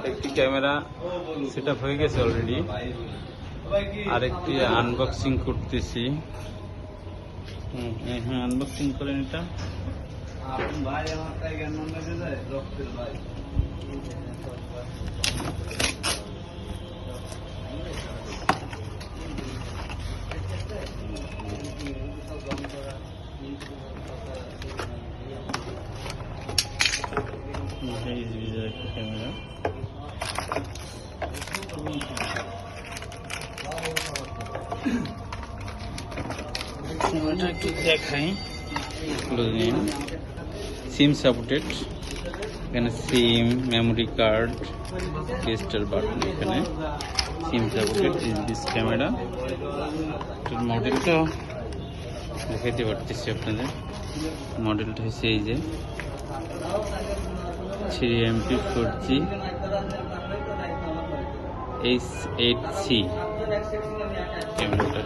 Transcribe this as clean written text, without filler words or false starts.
একটি camera set up হয়ে গেছে অলরেডি, আরেকটি আনবক্সিং করতেছি। হ্যাঁ, আনবক্সিং করেন এটা। ভাই আমার তাই জ্ঞান মনে যায় রক্তের ভাই। ক্যামেরা একটু দেখাই। সিম সাপোর্টেড, এখানে সিম, মেমোরি কার্ড, রেজিস্টার বাটন, এখানে SIM supported. Is this camera. মডেলটা দেখাইতে পারতেছি আপনাদের। মডেলটা হচ্ছে এই যে 3MP 4G H8C ক্যামেরাটা।